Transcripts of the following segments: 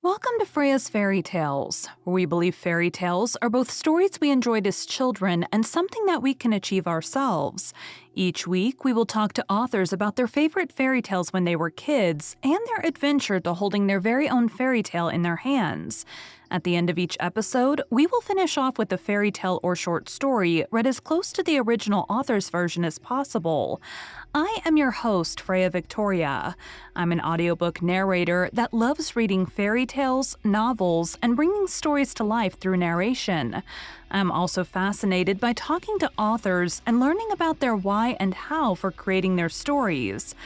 Welcome to Freya's Fairy Tales, where we believe fairy tales are both stories we enjoyed as children and something that we can achieve ourselves. Each week, we will talk to authors about their favorite fairy tales when they were kids and their adventure to holding their very own fairy tale in their hands. At the end of each episode, we will finish off with a fairy tale or short story read as close to the original author's version as possible. I am your host, Freya Victoria. I'm an audiobook narrator that loves reading fairy tales, novels, and bringing stories to life through narration. I'm also fascinated by talking to authors and learning about their why and how for creating their stories.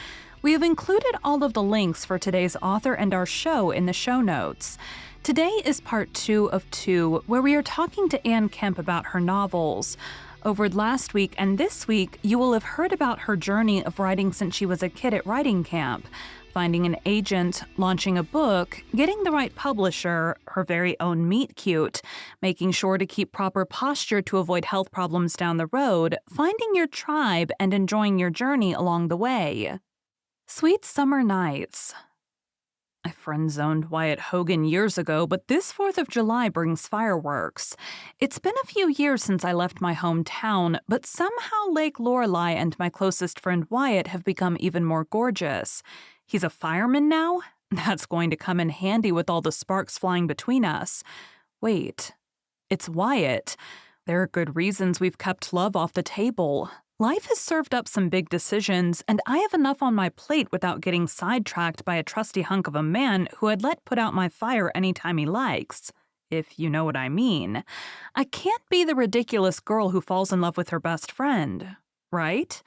We have included all of the links for today's author and our show in the show notes. Today is part 2 of 2, where we are talking to Kemp about her novels. Over last week and this week, you will have heard about her journey of writing since she was a kid at writing camp, finding an agent, launching a book, getting the right publisher, her very own meet cute, making sure to keep proper posture to avoid health problems down the road, finding your tribe, and enjoying your journey along the way. Sweet Summer Nights. I friend-zoned Wyatt Hogan years ago, but this 4th of July brings fireworks. It's been a few years since I left my hometown, but somehow Lake Lorelei and my closest friend Wyatt have become even more gorgeous. He's a fireman now? That's going to come in handy with all the sparks flying between us. Wait, it's Wyatt. There are good reasons we've kept love off the table. Life has served up some big decisions, and I have enough on my plate without getting sidetracked by a trusty hunk of a man who I'd let put out my fire anytime he likes, if you know what I mean. I can't be the ridiculous girl who falls in love with her best friend, right?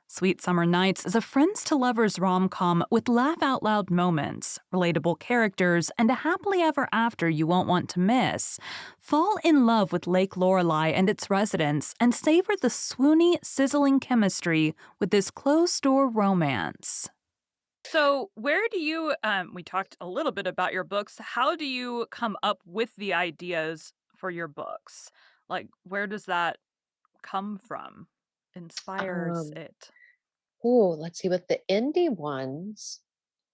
Sweet Summer Nights is a friends-to-lovers rom-com with laugh-out-loud moments, relatable characters, and a happily ever after you won't want to miss. Fall in love with Lake Lorelei and its residents and savor the swoony, sizzling chemistry with this closed-door romance. So, where do you, we talked a little bit about your books. How do you come up with the ideas for your books? Like, where does that come from? Inspires Um, it? let's see, with the indie ones,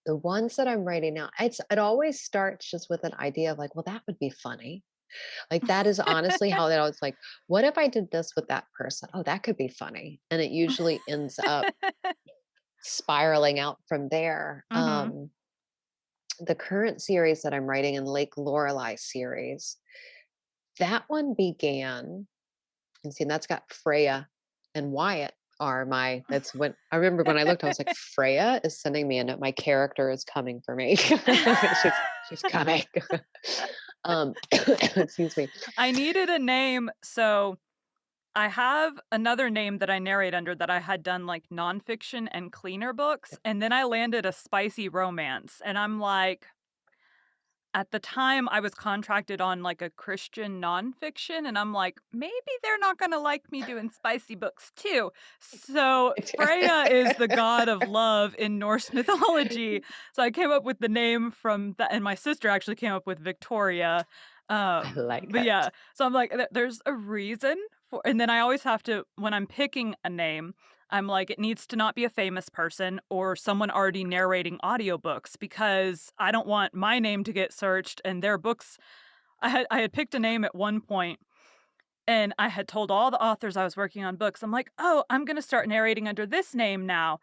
the ones that I'm writing now, it always starts just with an idea of like, well, that would be funny. Like that is honestly how that I was like, what if I did this with that person? Oh, that could be funny. And it usually ends up spiraling out from there. Mhm. The current series that I'm writing in Lake Lorelei series, that one began, and see, that's got Freya and Wyatt are my that's when I remember when I looked, I was like, Freya is sending me a note. My character is coming for me. She's coming. Excuse me. I needed a name, so I have another name that I narrate under that I had done, like, nonfiction and cleaner books, and then I landed a spicy romance, and I'm like at the time, I was contracted on, like, a Christian nonfiction, and I'm like, "Maybe they're not gonna like me doing spicy books too." So, Freya is the god of love in Norse mythology, so I came up with the name from that, and my sister actually came up with Victoria. I like But yeah, it. so I'm like, there's a reason for, and then I always have to, when I'm picking a name, I'm like, it needs to not be a famous person or someone already narrating audiobooks because I don't want my name to get searched and their books. I had picked a name at one point and I had told all the authors I was working on books, I'm like, "Oh, I'm gonna start narrating under this name now."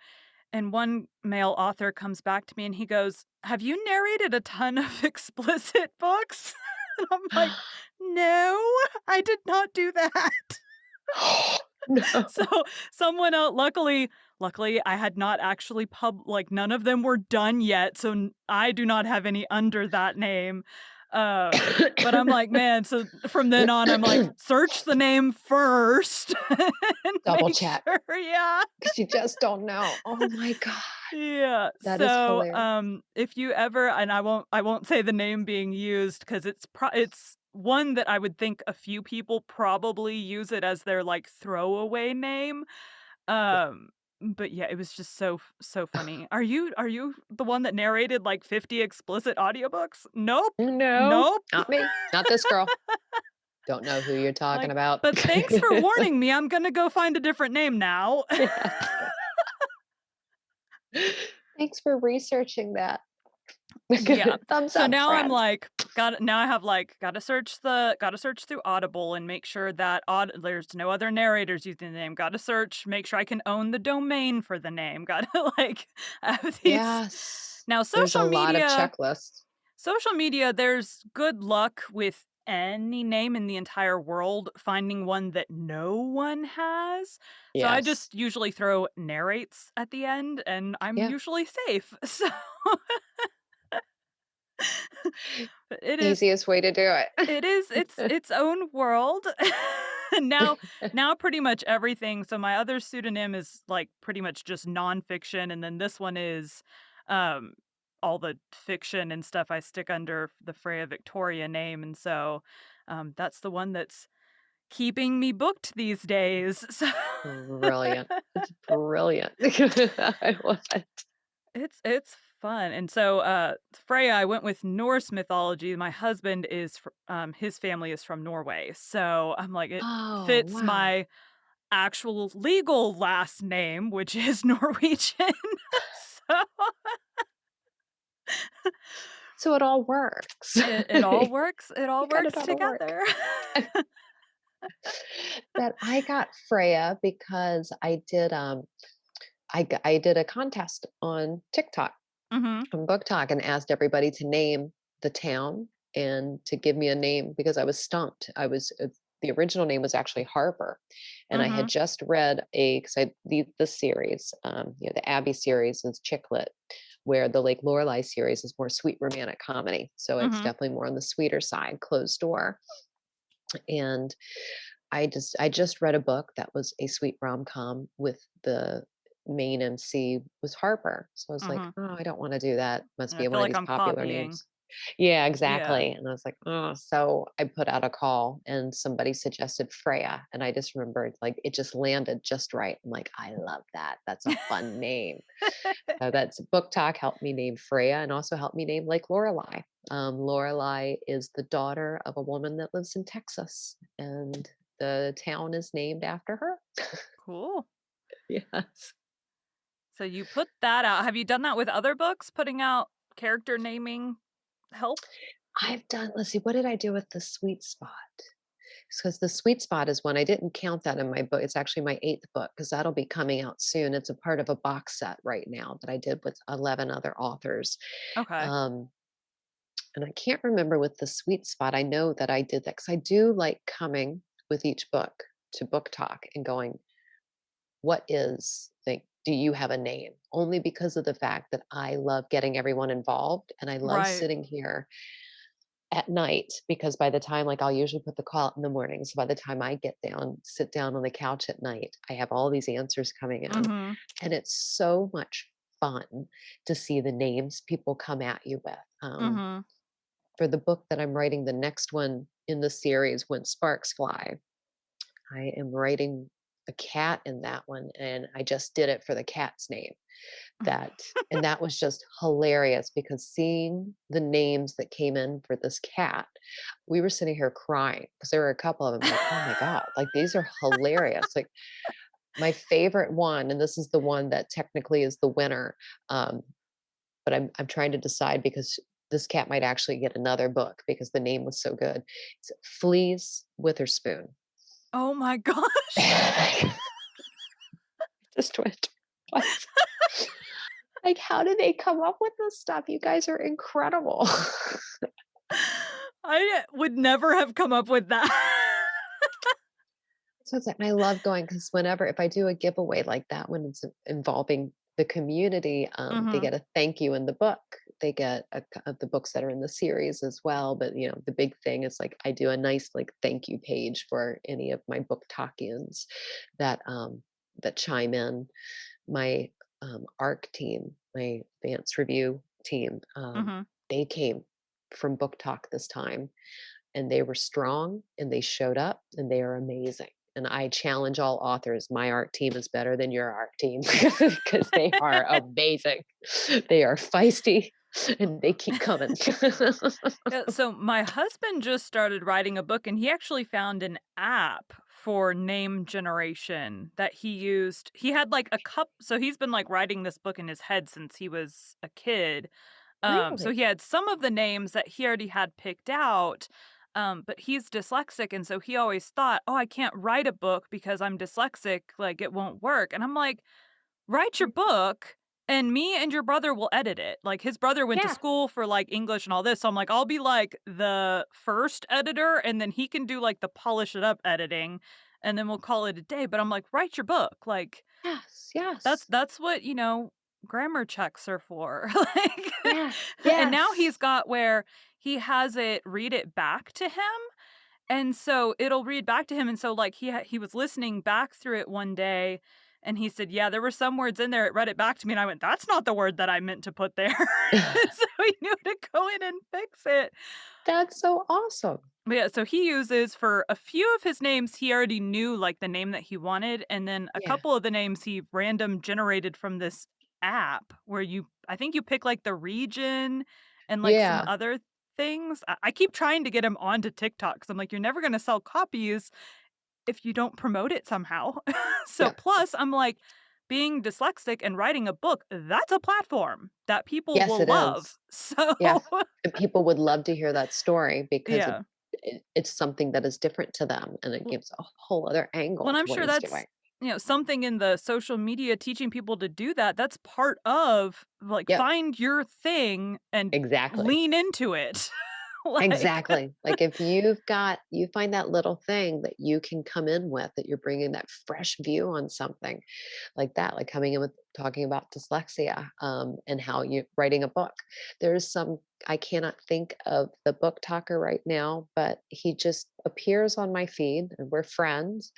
And one male author comes back to me and he goes, "Have you narrated a ton of explicit books?" And I'm like, "No, I did not do that." So, No. someone else, luckily, I had not actually like, none of them were done yet, so I do not have any under that name. But I'm like, "Man," so from then on, I'm like, "Search the name first and Double make check sure." Yeah. because you just don't know. Oh my god, Yeah. that is So, hilarious. if you ever, and I won't say the name being used because it's one that I would think a few people probably use it as their, like, throwaway name. Yeah. Um, but yeah, it was just so funny. Are you the one that narrated, like, 50 explicit audiobooks? Nope. No, Nope. not me. Not this girl. Don't know who you're talking Like, about. but thanks for warning me, I'm gonna go find a different name now. Yes. Thanks for researching that. Yeah. Thumbs So up, now I'm friend. like, now I have like gotta search through Audible and make sure that there's no other narrators using the name. Gotta search, make sure I can own the domain for the name. Gotta like have these. Yes. Now There's a lot of checklists. social media, there's good luck with any name in the entire world finding one that no one has. So I Yes. just usually throw narrates at the end and I'm Yeah. usually safe. So it is Easiest way to do it is its own world. Now it. now pretty much everything, so my other pseudonym is, like, pretty much just nonfiction, and then this one is, um, all the fiction and stuff I stick under the Freya Victoria name, and so, that's the one that's keeping me booked these days, so Brilliant. It's brilliant. I love it. it's fun, and so, Freya, I went with Norse mythology. My husband is his family is from Norway, so I'm like, it Oh, fits wow. my actual legal last name, which is Norwegian. So So it all works. it all You got it works all to work. together. That I got Freya because I did a contest on TikTok, Mhm, on Book Talk, and asked everybody to name the town and to give me a name because I was stumped. The original name was actually Harper, and I had mhm, just read a because I the series, the Abby series is chick lit, where the Lake Lorelei series is more sweet romantic comedy. So it's mhm, definitely more on the sweeter side, closed door. And I just read a book that was a sweet rom-com with the main MC was Harper. So I was like, mhm. "Oh, I don't wanna do that. Must I be feel one of like these I'm popular copying. names." Yeah, Yeah. exactly. And I was like, "Oh," so I put out a call and somebody suggested Freya, and I just remembered, like, it just landed just right. I'm like, "I love that. That's a fun name." So that's Book Talk helped me name Freya and also helped me name Lake Lorelei. Lorelei is the daughter of a woman that lives in Texas, and the town is named after her. Cool. Yes. So you put that out. Have you done that with other books, putting out character naming help? I've done, let's see, what did I do with the sweet spot? Because the sweet spot is one I didn't count that in my book. It's actually my eighth book because that'll be coming out soon. It's a part of a box set right now that I did with 11 other authors. Okay. Um, And I can't remember with the sweet spot. I know that I did that because I do like coming with each book to book talk and going, what is like, do you have a name? Only because of the fact that I love getting everyone involved and I love Right. sitting here at night because by the time, like, I'll usually put the call out in the morning. So by the time I get down, sit down on the couch at night, I have all these answers coming in. Mhm, And it's so much fun to see the names people come at you with. mhm. For the book that I'm writing, the next one in the series, When Sparks Fly, I am writing a cat in that one, and I just did it for the cat's name. That and that was just hilarious because seeing the names that came in for this cat, we were sitting here crying because there were a couple of them like, "Oh my god, like, these are hilarious." Like, my favorite one, and this is the one that technically is the winner, um, but I'm trying to decide because this cat might actually get another book because the name was so good. It's Fleas Witherspoon. Oh my gosh. Just went, what? Like, how do they come up with this stuff? You guys are incredible. I would never have come up with that. So it's like, I love going because whenever if I do a giveaway like that, when it's involving the community, they Mhm, get a thank you in the book. They get of the books that are in the series as well. But the big thing is like I do a nice like thank you page for any of my book talkians that that chime in. My ARC team, my advanced review team, mhm. they came from Book Talk this time and they were strong and they showed up and they are amazing. And I challenge all authors. My art team is better than your art team because they are amazing. They are feisty and they keep coming. Yeah, so my husband just started writing a book and he actually found an app for name generation that he used. He had like a cup, so he's been like writing this book in his head since he was a kid. So Really? he had some of the names that he already had picked out, but he's dyslexic, and so he always thought, "Oh, I can't write a book because I'm dyslexic, like, it won't work." And I'm like, "Write your Mhm. book, and me and your brother will edit it." Like, his brother went to Yeah. school for, like, English and all this, so I'm like, "I'll be, like, the first editor, and then he can do, like, the polish it up editing, and then we'll call it a day." But I'm like, "Write your book." Like, Yes, that's yes. that's what, grammar checks are for. Like, Yes, and now he's yes. got where he has it read it back to him, and so it'll read back to him, and so, like, he was listening back through it one day, and he said, "Yeah, there were some words in there, it read it back to me," and I went, "That's not the word that I meant to put there." So he knew to go in and fix it. That's so awesome. But yeah, so he uses for a few of his names, he already knew, like, the name that he wanted, and then a Yeah. couple of the names he random generated from this app where I think you pick, like, the region and, like, some Yeah. other things. I keep trying to get him onto TikTok because 'cause I'm like, "You're never gonna sell copies if you don't promote it somehow." So, Yeah. plus, I'm like, being dyslexic and writing a book, that's a platform that people Yes, will it love. is. So Yes, and people would love to hear that story because yeah. it's something that is different to them, and it gives a whole other Well, angle and to I'm what sure he's doing. that's, something in the social media teaching people to do that. That's part of, like, Yep, find your thing and exactly. lean into it. Like Exactly. Like, if you find that little thing that you can come in with, that you're bringing that fresh view on something like that, like coming in with talking about dyslexia, and how you writing a book. There's some I cannot think of the book talker right now, but he just appears on my feed, and we're friends,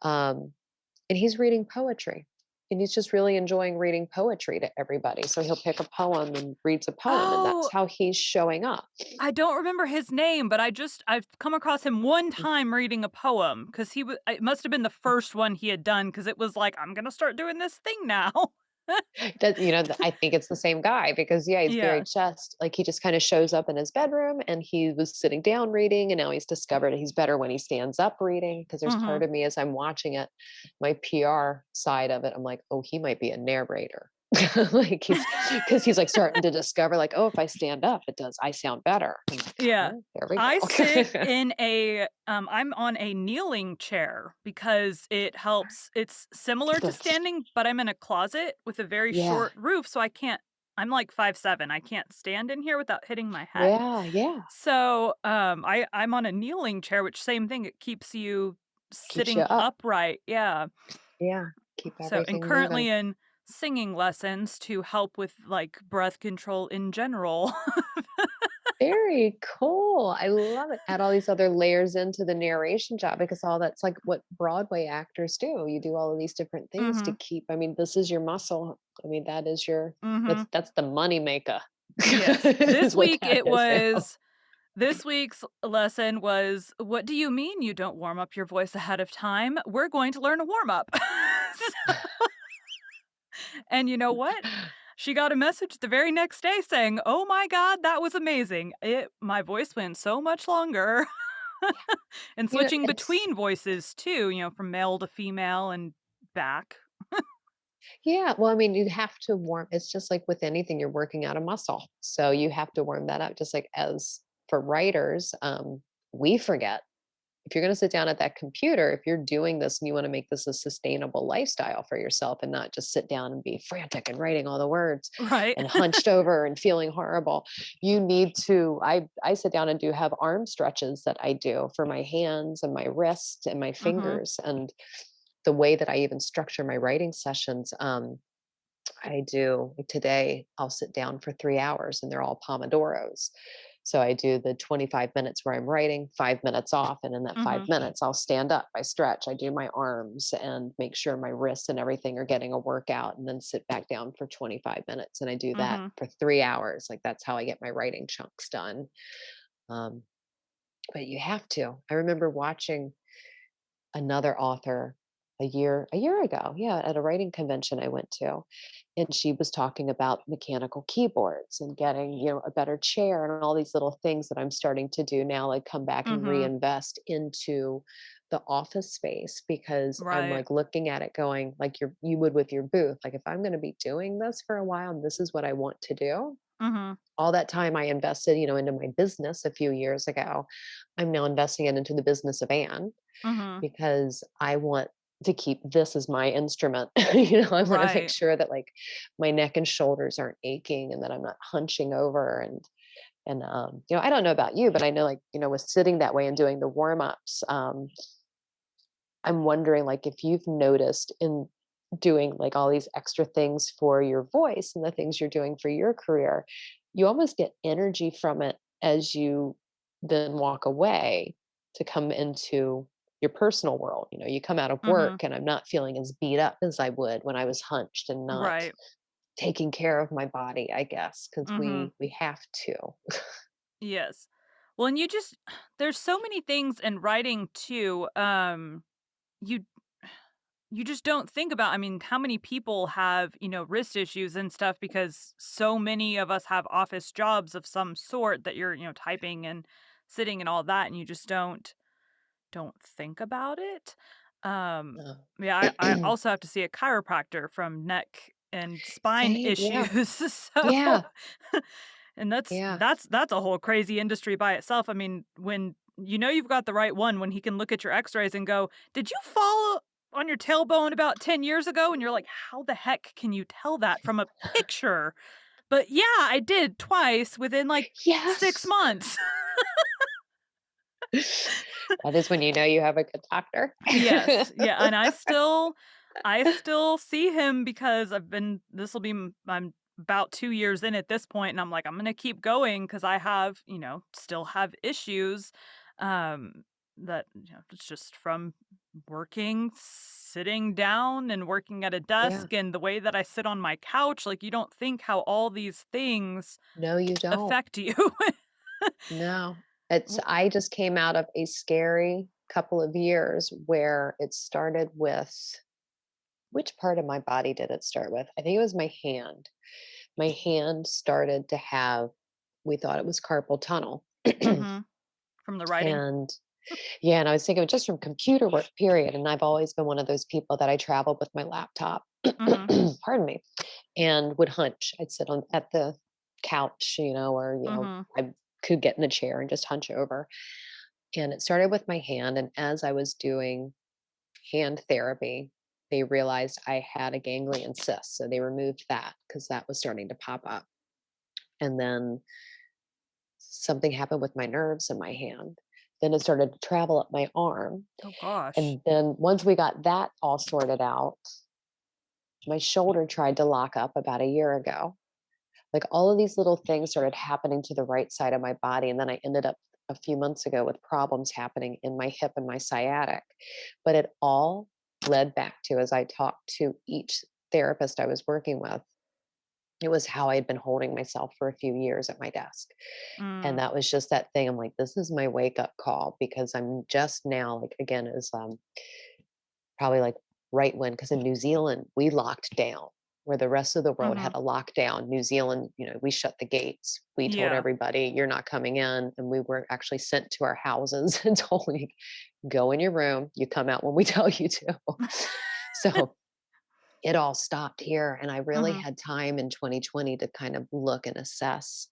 and he's reading poetry, and he's just really enjoying reading poetry to everybody, so he'll pick a poem and reads a poem, and that's oh, how he's showing up. I don't remember his name, but I've come across him one time reading a poem because it must have been the first one he had done because it was like, "I'm gonna start doing this thing now." That I think it's the same guy because, yeah, he's very Yeah. just like, he just kinda shows up in his bedroom, and he was sitting down reading, and now he's discovered he's better when he stands up reading. Because there's part Mhm. of me as I'm watching it, my PR side of it, I'm like, "Oh, he might be a narrator." Like, he's, like, starting to discover, like, "Oh, if I stand up, I sound better." I'm like, Yeah. "Oh, there we I sit go." in I'm on a kneeling chair because it helps it's similar to Good. standing, but I'm in a closet with a very Yeah. short roof, so I'm like 5'7", I can't stand in here without hitting my head. Yeah, yeah. So, I'm on a kneeling chair, which same thing, it keeps you Keeps you sitting up. upright, yeah. Yeah. Keep So and everything currently moving. in singing lessons to help with, like, breath control in general. Very cool. I love it. Add all these other layers into the narration job because all that's like what Broadway actors do. You do all of these different things to Mhm, keep I mean, this is your muscle. I mean, that is your mhm. that's the money maker Yes. is what that is now. This week's lesson was, "What do you mean you don't warm up your voice ahead of time? We're going to learn a warm up." And you know what? She got a message the very next day saying, "Oh my god, that was amazing. My voice went so much longer." Yeah. And You know, switching it's between voices too, from male to female and back. yeah, well, I mean, you have to warm it's just like with anything, you're working out a muscle. So you have to warm that up just like as for writers, we forget if you're going to sit down at that computer, if you're doing this and you want to make this a sustainable lifestyle for yourself and not just sit down and be frantic and writing all the words Right? and hunched over and feeling horrible, you need to I sit down and do have arm stretches that I do for my hands and my wrist and my Mhm, fingers and the way that I even structure my writing sessions. I do like today, I'll sit down for 3 hours and they're all Pomodoros. So I do the 25 minutes where I'm writing, 5 minutes off. And in that five mhm, minutes, I'll stand up, I stretch, I do my arms and make sure my wrists and everything are getting a workout and then sit back down for 25 minutes. And I do that mhm. for 3 hours. Like that's how I get my writing chunks done. Um, but you have to. I remember watching another author a year ago, yeah, at a writing convention I went to, and she was talking about mechanical keyboards and getting, a better chair and all these little things that I'm starting to do now, like come back and Mhm. reinvest into the office space because I'm Right. like looking at it going like you would with your booth. Like if I'm going to be doing this for a while and this is what I want to do, Mhm. All that time I invested, into my business a few years ago, I'm now investing it into the business of Anne Mhm. because I want to keep this as my instrument. I want to make Right. sure that like my neck and shoulders aren't aching and that I'm not hunching over and I don't know about you, but I know like, with sitting that way and doing the warm-ups, I'm wondering like if you've noticed in doing like all these extra things for your voice and the things you're doing for your career, you almost get energy from it as you then walk away to come into your personal world. You come out of Mhm. work and I'm not feeling as beat up as I would when I was hunched and not Right. taking care of my body, I guess, because Mhm. we have to. Yes. Well, and you just there's so many things in writing too, you you just don't think about, I mean, how many people have, wrist issues and stuff because so many of us have office jobs of some sort that you're, typing and sitting and all that, and you just don't think about it. Um, Uh, yeah, I also have to see a chiropractor from neck and spine Same. Yeah. issues, so Yeah. and that's Yeah. that's that's a whole crazy industry by itself. I mean, when you've got the right one, when he can look at your X-rays and go, "Did you fall on your tailbone about 10 years ago?" And you're like, "How the heck can you tell that from a picture?" But yeah, I did twice within like 6 Yes. months. That is when you know you have a good doctor. Yes, yeah, and I still see him because this'll be I'm about 2 years in at this point, and I'm like, "I'm gonna keep going because I have, still have issues, um, that, it's just from working, sitting down, and working at a Yeah. desk, and the way that I sit on my couch, like, you don't think how all these things No, you don't. affect you." No. It's W I just came out of a scary couple of years where it started with which part of my body did it start with? I think it was my hand. My hand started to have we thought it was carpal tunnel. Mhm, from the writing. And yeah, and I was thinking just from computer work, period. And I've always been one of those people that I traveled with my laptop, Mhm, pardon me, and would hunch. I'd sit on at the couch, or mhm, I could get in the chair and just hunch over. And it started with my hand. And as I was doing hand therapy, they realized I had a ganglion cyst. So they removed that because that was starting to pop up. And then something happened with my nerves in my hand. Then it started to travel up my arm. oh gosh. And then once we got that all sorted out, my shoulder tried to lock up about a year ago. Like all of these little things started happening to the right side of my body. And then I ended up a few months ago with problems happening in my hip and my sciatic. But it all led back to, as I talked to each therapist I was working with, it was how I had been holding myself for a few years at my desk. And Mm, that was just that thing. I'm like, this is my wake up call because I'm just now, like, again, it was probably like right when, because in New Zealand, we locked down where the rest of the world had mhm. a lockdown. New Zealand, we shut the gates. We told Yeah. everybody, you're not coming in. And we were actually sent to our houses and told, you go in your room, you come out when we tell you to. So it all stopped here. And I really Mhm. had time in 2020 to kind of look and assess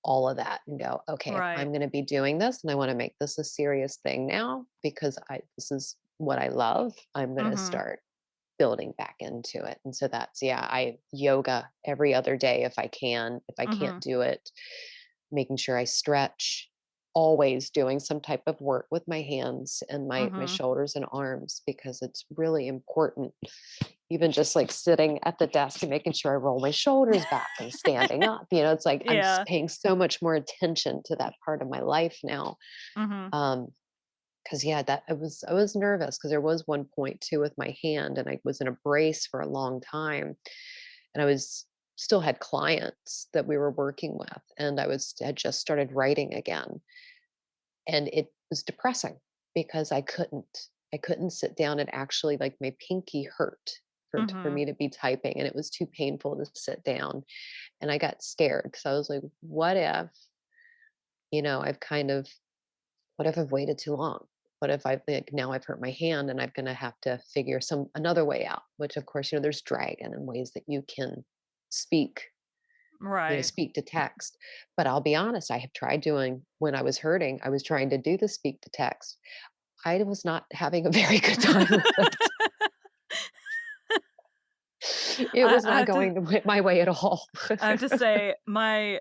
all of that and go, okay, if Right. I'm going to be doing this and I want to make this a serious thing now because this is what I love, I'm going to Mhm. start building back into it. And so that's, yeah, I yoga every other day if I can. If I can't Mhm. do it, making sure I stretch, always doing some type of work with my hands and my Mhm. shoulders and arms because it's really important. Even just like sitting at the desk and making sure I roll my shoulders back and standing up. It's like I'm Yeah. paying so much more attention to that part of my life now. Mhm. Um, because yeah, that I was nervous because there was one point too with my hand, and I was in a brace for a long time, and I was still had clients that we were working with, and had just started writing again, and it was depressing because I couldn't sit down and actually like my pinky hurt for Mhm. me to be typing, and it was too painful to sit down, and I got scared because I was like, what if I've kind of what if I've waited too long? What if I've like now I've hurt my hand and I'm gonna have to figure some another way out, which of course, there's dragon and ways that you can speak Right. speak to text. But I'll be honest, I have tried doing when I was hurting, I was trying to do the speak to text. I was not having a very good time with it. It was I not have to going my way at all. I have to say my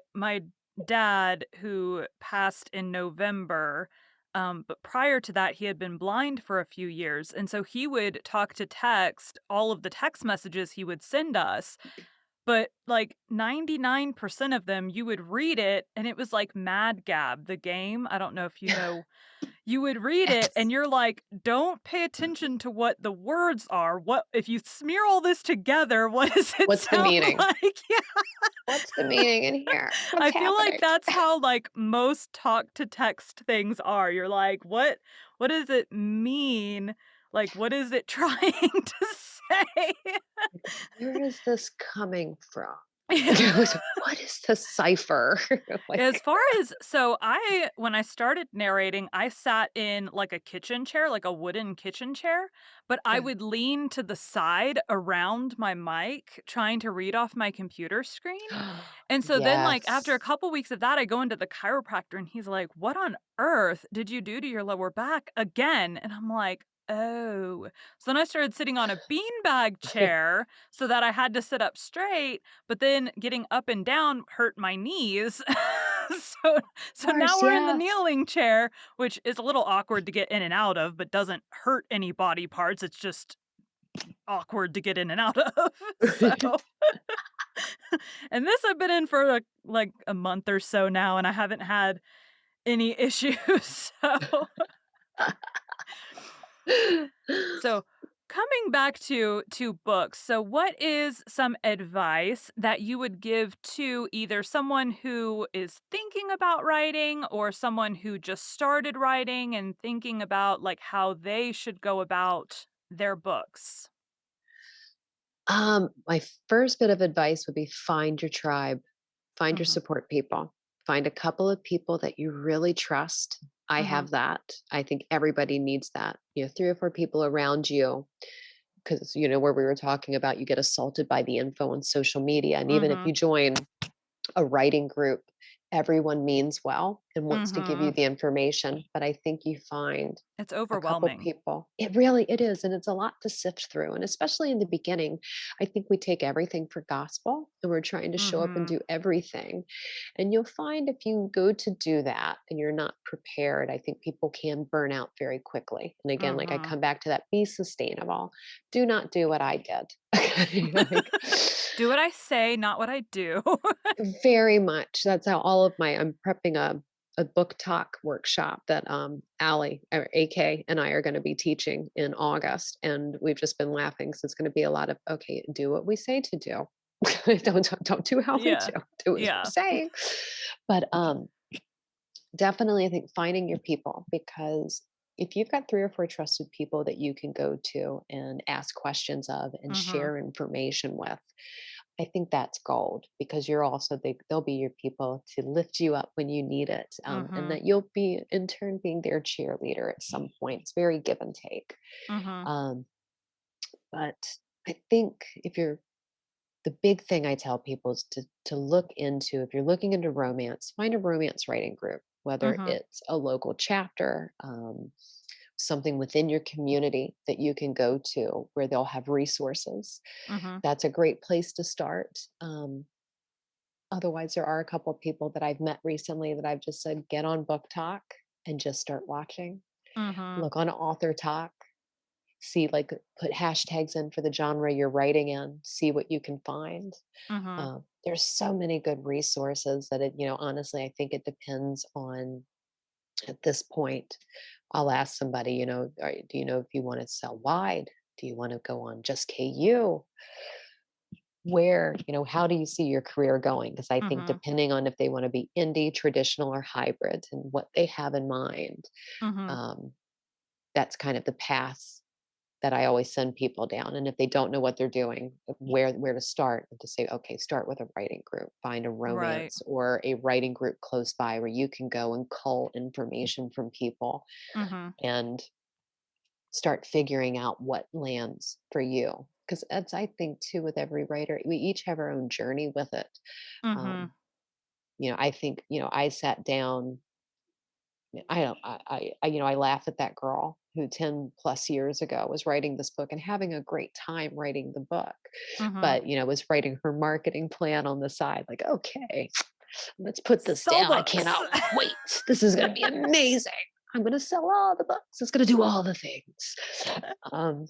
dad who passed in November, but prior to that, he had been blind for a few years, and so he would talk to text all of the text messages he would send us, but, like, 99% of them, you would read it, and it was like Mad Gab, the game. I don't know if you know. You would read it and Yes. you're like, "Don't pay attention to what the words are. What if you smear all this together, what does it What's the sound meaning? like?" Yeah. What's the meaning in here? What's I feel like happening? that's how, like, most talk to text things are. You're like, what does it mean? Like, what is it trying to say?" Like, where is this coming from? Yeah. What is the cipher? As Like, far as so I when I started narrating, I sat in like a kitchen chair, like a wooden kitchen chair, but I yeah. would lean to the side around my mic trying to read off my computer screen. And so then like after a Yes. couple weeks of that, I go into the chiropractor and he's like, "What on earth did you do to your lower back again?" And I'm like, "Oh." So then I started sitting on a beanbag chair so that I had to sit up straight, but then getting up and down hurt my knees. So Of so now course, we're in the yes. kneeling chair, which is a little awkward to get in and out of, but doesn't hurt any body parts. It's just awkward to get in and out of. So and this I've been in for, like, a month or so now, and I haven't had any issues. So, coming back to books, so what is some advice that you would give to either someone who is thinking about writing or someone who just started writing and thinking about, like, how they should go about their books? My first bit of advice would be find your tribe, find your Mhm. support people, find a couple of people that you really trust. I Mhm. have that. I think everybody needs that. 3 or 4 people around you, because where we were talking about, you get assaulted by the info on social media, and even if you Mhm. join a writing group, everyone means well and wants to give you Mhm. the information, but I think you find It's a couple overwhelming. people. It is, and it's a lot to sift through, and especially in the beginning, I think we take everything for gospel, and we're trying to show up and Mhm. do everything, and you'll find if you go to do that and you're not prepared, I think people can burn out very quickly, and again, like, I Mhm. come back to that, be sustainable. Do not do what I did. Like Do what I say, not what I do. very much. That's how all of my I'm prepping a book talk workshop that Allie or AK and I are going to be teaching in August, and we've just been laughing. So it's going to be a lot of okay, do what we say to do. Don't do how we Yeah. do as we're Yeah. saying. But definitely, I think finding your people, because if you've got 3 or 4 trusted people that you can go to and ask questions of and Mhm. share information with, I think that's gold, because they'll be your people to lift you up when you need it, and Mhm. that you'll be in turn being their cheerleader at some point. It's very give and take. Mhm. Um, but I think if you're the big thing I tell people is to look into, if you're looking into romance, find a romance writing group, whether Mhm. it's a local chapter, something within your community that you can go to where they'll have resources. Mhm. That's a great place to start. Otherwise, there are a couple of people that I've met recently that I've just said, get on Book Talk and just start watching. Mhm. Look on Author Talk, see, like, put hashtags in for the genre you're writing in, see what you can find. Mhm. There's so many good resources that honestly, I think it depends on at this point. I'll ask somebody, do you know if you want to sell wide? Do you want to go on just KU? How do you see your career going? Because I think Mhm. depending on if they want to be indie, traditional, or hybrid and what they have in mind, Mhm. um, that's kind of the path that I always send people down. And if they don't know what they're doing, where to start, to say, okay, start with a writing group, find a Right. romance or a writing group close by where you can go and cull information from people Mhm. and start figuring out what lands for you. because that's I think too with every writer, we each have our own journey with it. Mhm. Um, I think, I sat down. I don't I laugh at that girl who 10 plus years ago was writing this book and having a great time writing the book, Mhm. but, was writing her marketing plan on the side, like, "Okay, let's put this Sell down. I books. cannot wait. This is gonna be amazing. I'm gonna sell all the books. It's gonna do all the things." Um,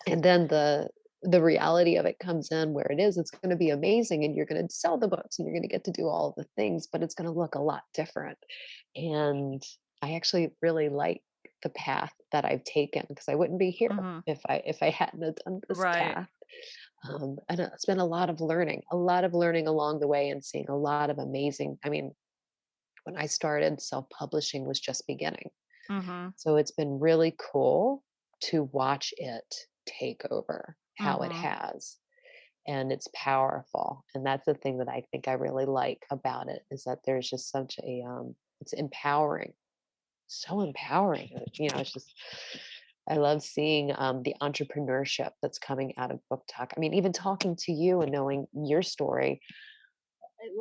and then the reality of it comes in where it is, it's gonna be amazing, and you're gonna sell the books, and you're gonna get to do all the things, but it's gonna look a lot different. And I actually really like the path that I've taken because I wouldn't be here Mhm. if I hadn't have done this Right. path. And it's been a lot of learning along the way and seeing a lot of amazing. I mean, when I started, self-publishing was just beginning. Mhm. So it's been really cool to watch it take over how it Mhm. has. And it's powerful. And that's the thing that I think I really like about it is that there's just such it's empowering, so empowering. It's just, I love seeing the entrepreneurship that's coming out of book talk. I mean, even talking to you and knowing your story,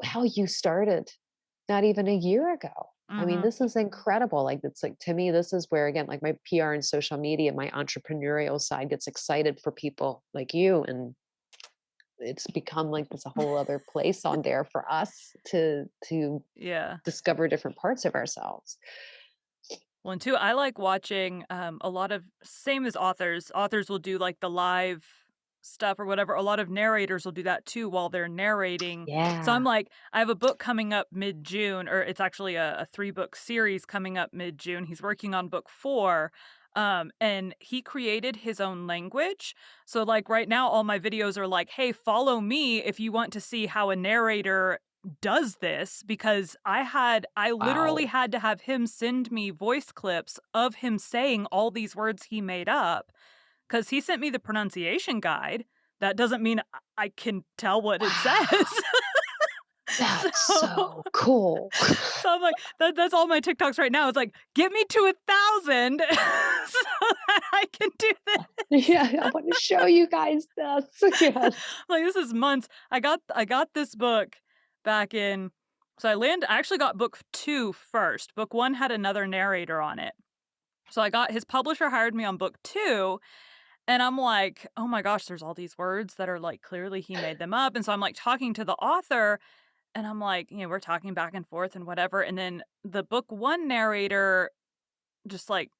how you started not even a year ago. I mean, Mhm. this is incredible. Like, it's like, to me, this is where, again, like my PR and social media, my entrepreneurial side gets excited for people like you. And it's become like this a whole other place on there for us to Yeah. discover different parts of ourselves. Well, and 2, I like watching, a lot of same as authors. Authors will do, like, the live stuff or whatever. A lot of narrators will do that too while they're narrating. So I'm Yeah. like, I have a book coming up mid-June, or it's actually a 3-book series coming up mid-June. He's working on book 4, and he created his own language. So, like, right now, all my videos are like, "Hey, follow me if you want to see how a narrator does this," because I literally Wow. had to have him send me voice clips of him saying all these words he made up, because he sent me the pronunciation guide. That doesn't mean I can tell what it says. Wow. That's So so cool. so I'm like, that's all my TikToks right now. It's like, "Get me to 1,000 so that I can do this." Yeah, I want to show you guys this. Yes. Like, this is months. I got this book back in, so I actually got book 2 first. Book 1 had another narrator on it. So I got his publisher hired me on book 2, and I'm like, "Oh my gosh, there's all these words that are, like, clearly he made them up." And so I'm, like, talking to the author, and I'm like, we're talking back and forth and whatever, and then the book 1 narrator just, like,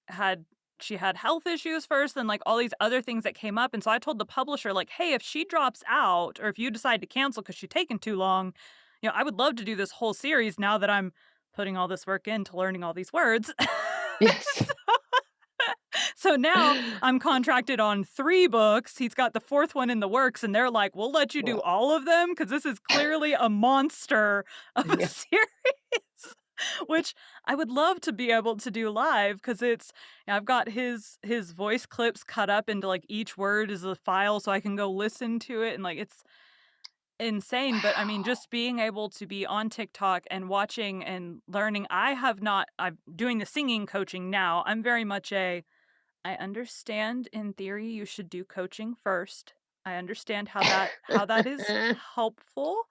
she had health issues first and, like, all these other things that came up, and so I told the publisher, like, "Hey, if she drops out or if you decide to cancel because she's taking too long, I would love to do this whole series now that I'm putting all this work into learning all these words." Yes. So now I'm contracted on 3 books. He's got the 4th one in the works, and they're like, "We'll let you do Well, all of them because this is clearly a monster of a yeah. series." Which I would love to be able to do live because I've got his voice clips cut up into, like, each word is a file so I can go listen to it, and, like, it's insane. But, I mean, Wow. just being able to be on TikTok and watching and learning. I'm doing the singing coaching now. I'm very much I understand in theory you should do coaching first. I understand how that is helpful.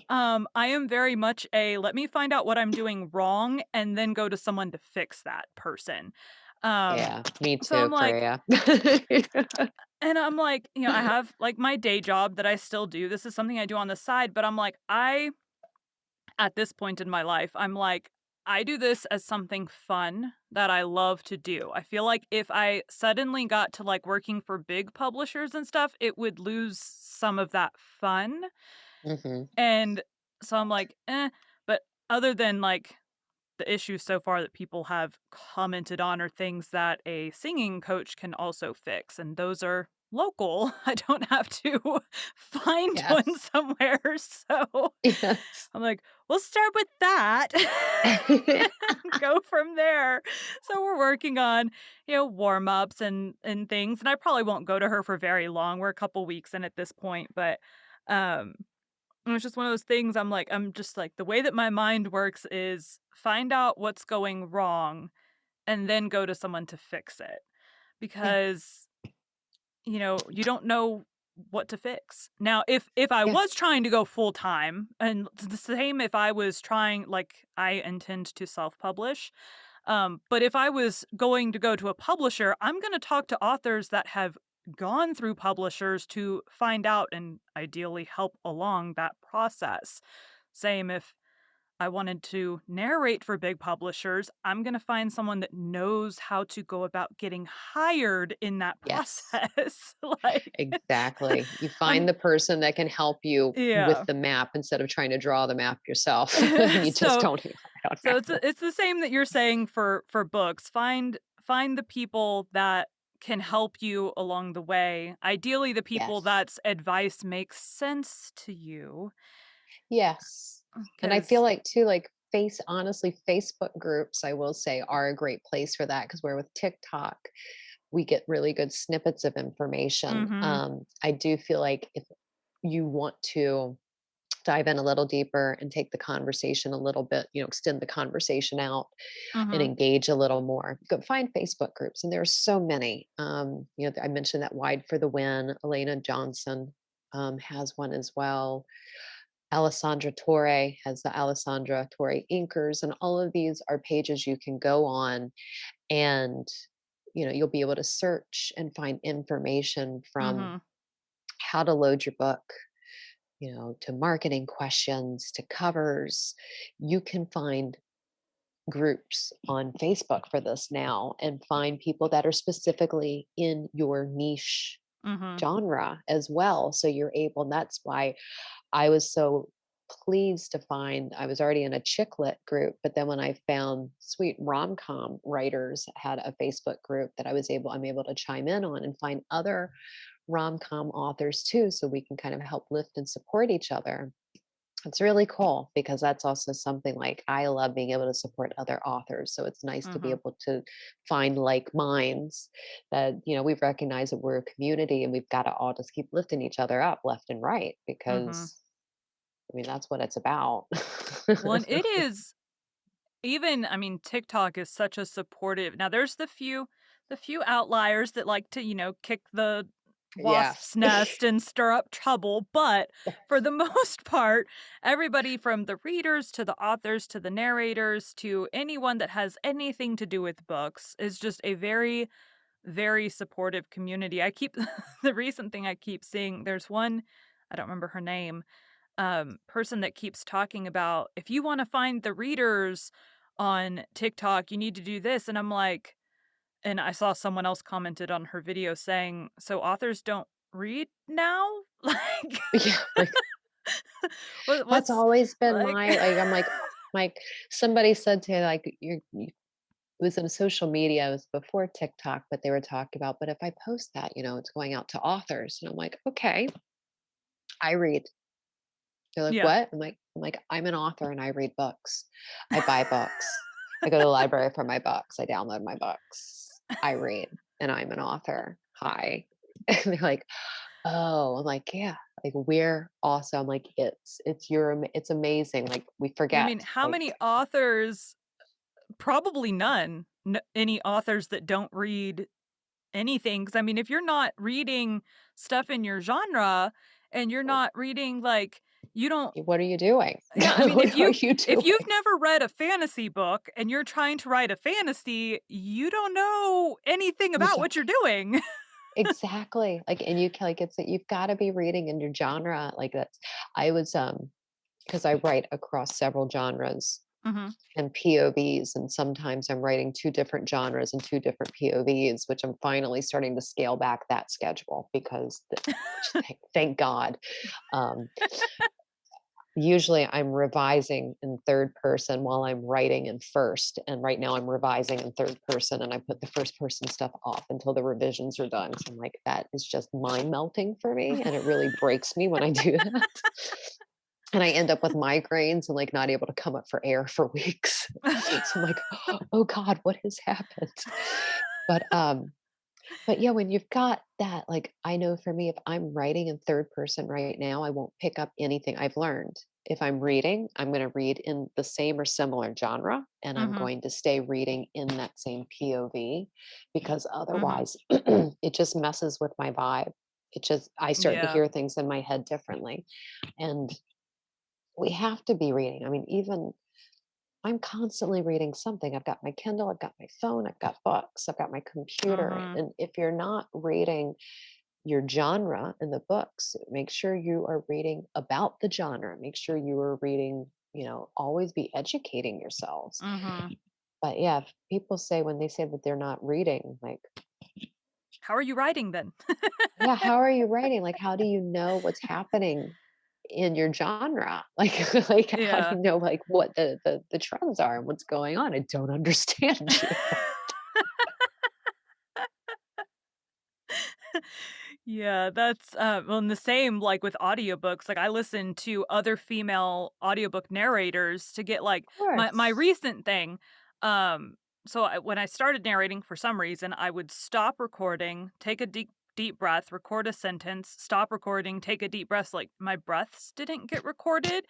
I am very much let me find out what I'm doing wrong and then go to someone to fix that person. Um, Yeah, me so too, Freya. I'm like, I have like my day job that I still do. This is something I do on the side, but I'm like, at this point in my life, I'm like, I do this as something fun that I love to do. I feel like if I suddenly got to like working for big publishers and stuff, it would lose some of that fun. Mhm. And so I'm like, but other than like the issues so far that people have commented on are things that a singing coach can also fix, and those are local. I don't have to find one Yes. somewhere. So Yes. I'm like, we'll start with that and go from there. So we're working on, warm ups and things. And I probably won't go to her for very long. We're a couple weeks in at this point, but um and it's just one of those things I'm just like, the way that my mind works is find out what's going wrong and then go to someone to fix it. Yeah. Because you don't know what to fix. Now, if I Yeah. was trying to go full time, and it's the same if I was trying, like, I intend to self-publish, but if I was going to go to a publisher, I'm gonna talk to authors that have gone through publishers to find out and ideally help along that process. Same if I wanted to narrate for big publishers, I'm gonna find someone that knows how to go about getting hired in that Yes. process. Like, Exactly. You find I'm the person that can help you with yeah. the map instead of trying to draw the map yourself, and you just So don't so have it's one. it's the same that you're saying for books. Find the people that can help you along the way. Ideally, the people Yes. that's advice makes sense to you, Yes. And I feel because like too, like honestly, Facebook groups, I will say, are a great place for that because where with TikTok, we get really good snippets of information. mhm, I do feel like if you want to dive in a little deeper and take the conversation a little bit, extend the conversation out and mhm, engage a little more. Go find Facebook groups, and there are so many. I mentioned that Wide for the Win. Elena Johnson has one as well. Alessandra Torre has the Alessandra Torre Inkers, and all of these are pages you can go on, and you'll be able to search and find information from mhm, how to load your book, to marketing questions, to covers. You can find groups on Facebook for this now and find people that are specifically in your niche mhm, genre as well. So you're able, and that's why I was so pleased to find I was already in a chick lit group, but then when I found sweet rom-com writers had a Facebook group that I'm able to chime in on and find other rom-com authors too, so we can kind of help lift and support each other. It's really cool because that's also something like I love being able to support other authors. So it's nice to be mhm, able to find like minds that, we've recognized that we're a community and we've got to all just keep lifting each other up left and right mhm. because that's what it's about. Well, and it is even I mean, TikTok is such a supportive now there's the few outliers that like to, kick the Yes. wasp's nest and stir up trouble, but for the most part, everybody from the readers to the authors to the narrators to anyone that has anything to do with books is just a very, very supportive community. I keep the recent thing I keep seeing, there's one, I don't remember her name, person that keeps talking about, "If you wanna find the readers on TikTok, you need to do this," and I'm like and I saw someone else commented on her video saying, "So authors don't read now?" Like, Yeah, like that's what's always been like my like I'm like somebody said to like you it was in social media, it was before TikTok, but they were talking about, but if I post that, it's going out to authors. And I'm like, okay, I read. They're like, Yeah. what? I'm an author and I read books. I buy books. I go to the library for my books. I download my books. I read and I'm an author. Hi. And they're like, oh, I'm like, yeah, like we're awesome. Like it's amazing. Like we I forget. mean, how Like many authors probably none, any authors that don't read anything, 'cause I mean, if you're not reading stuff in your genre and you're not reading, like, you don't what are you doing? yeah, I mean, What are you if you've doing? never read a fantasy book and you're trying to write a fantasy, you don't know anything You about don't what you're doing. exactly. Like, and you can like you've got to be reading in your genre. Like that's I was because I write across several genres Mhm. and POVs, and sometimes I'm writing two different genres and two different POVs, which I'm finally starting to scale back that schedule because which thank God. Um, Usually I'm revising in third person while I'm writing in first. And right now I'm revising in third person and I put the first person stuff off until the revisions are done. So I'm like, that is just mind melting for me. And it really breaks me when I do that. And I end up with migraines and like not able to come up for air for weeks. So I'm like, oh God, what has happened? But but yeah, when you've got that, like I know for me, if I'm writing in third person right now, I won't pick up anything I've learned. if I'm reading, I'm going to read in the same or similar genre, and I'm Mhm. going to stay reading in that same POV, because Mhm. otherwise it just messes with my vibe. I start to Yeah. hear things in my head differently. And we have to be reading. I mean, even I'm constantly reading something. I've got my Kindle, I've got my phone, I've got books, I've got my computer. Mhm. And if you're not reading your genre in the books, make sure you are reading about the genre. Make sure you are reading, always be educating yourselves. Mhm. But yeah, if people say when they say that they're not reading, like, How are you writing then? yeah, how are you writing? Like, how do you know what's happening in your genre? Like how do Yeah. you know like what the trends are and what's going on? I don't understand you. Yeah, that's, well, and the same, like, with audiobooks, like, I listen to other female audiobook narrators to get, like Of my course. recent thing, um, so when I started narrating, for some reason, I would stop recording, take a deep breath, record a sentence, stop recording, take a deep breath, like, my breaths didn't get recorded,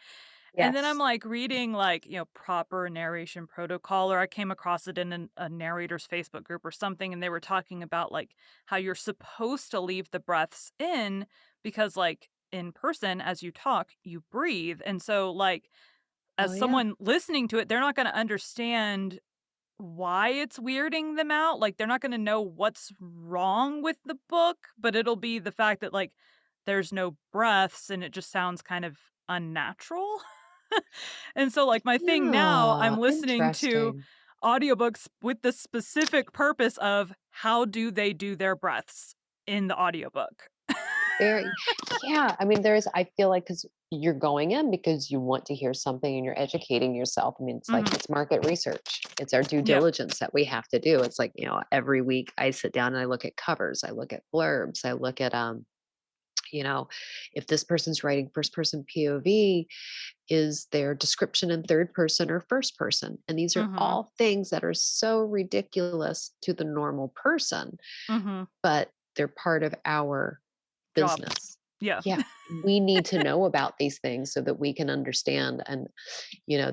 and then I'm, Yes. like, reading, like, proper narration protocol, or I came across it in a narrator's Facebook group or something, and they were talking about, like, how you're supposed to leave the breaths in because, like, in person, as you talk, you breathe, and so, like, Oh as yeah. someone listening to it, they're not gonna understand why it's weirding them out, like, they're not gonna know what's wrong with the book, but it'll be the fact that, like, there's no breaths and it just sounds kind of unnatural. And so, like, my thing now, I'm Ah, listening to interesting. audiobooks with the specific purpose of how do they do their breaths in the audiobook. Very yeah, I mean, I feel like because 'cause you're going in because you want to hear something and you're educating yourself. I mean, it's like Mhm. it's market research. It's our due Yep. diligence that we have to do. It's like, every week I sit down and I look at covers, I look at blurbs, I look at, you know, if this person's writing first person POV, is their description in third person or first person? And these are Mhm. all things that are so ridiculous to the normal person, Mhm. but they're part of our Job. business. Yeah. Yeah, we need to know about these things so that we can understand. And,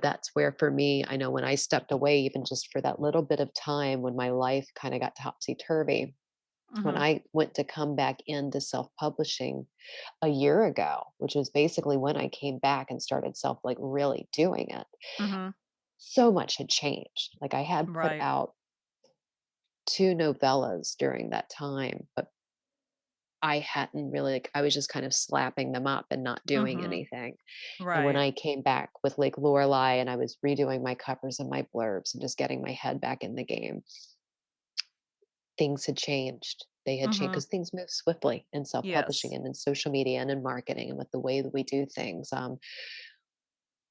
that's where for me, I know when I stepped away, even just for that little bit of time when my life kind of got topsy turvy, when Mhm. I went to come back into self publishing a year ago, which was basically when I came back and started like really doing it, Mhm. so much had changed. Like I had put Right. out two novellas during that time, but I hadn't really I was just kind of slapping them up and not doing Mhm. anything. And when Right. I came back with Lake Lorelei and I was redoing my covers and my blurbs and just getting my head back in the game, things had changed. They had changed Mhm. because things move swiftly in self-publishing Yes. and in social media and in marketing and with the way that we do things.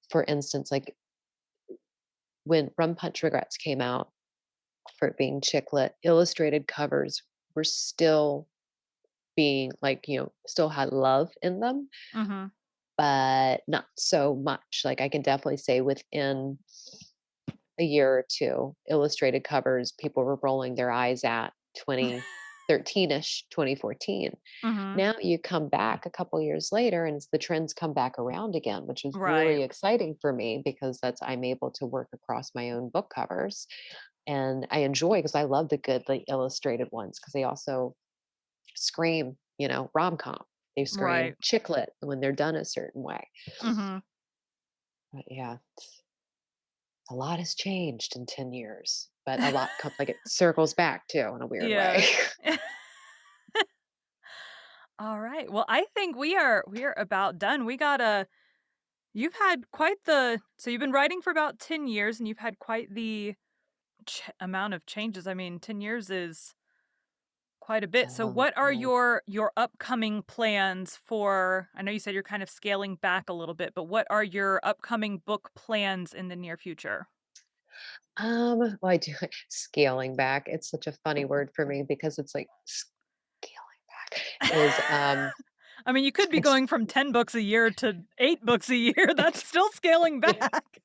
For instance, like when Rum Punch Regrets came out for it being chick lit, illustrated covers were still being like, still had love in them, Mhm. but not so much. Like I can definitely say within a year or two, illustrated covers, people were rolling their eyes at 2013-ish, 2014. Mhm. Now you come back a couple years later and the trends come back around again, which is Right. really exciting for me because I'm able to work across my own book covers. And I enjoy because I love the good like illustrated ones because they also scream, rom-com. They scream Right. chick lit when they're done a certain way. Mhm. But yeah, a lot has changed in 10 years, but a lot like it circles back too in a weird way. Yeah. All right. Well, I think we are about done. We got a You've had quite the so you've been writing for about 10 years and you've had quite the amount of changes. I mean, 10 years is quite a It's a bit. So long what are time. your upcoming plans for I know you said you're kind of scaling back a little bit, but what are your upcoming book plans in the near future? Well, I do scaling back. It's such a funny word for me because it's like scaling back is I mean, you could be it's going from 10 books a year to 8 books a year. That's still scaling back.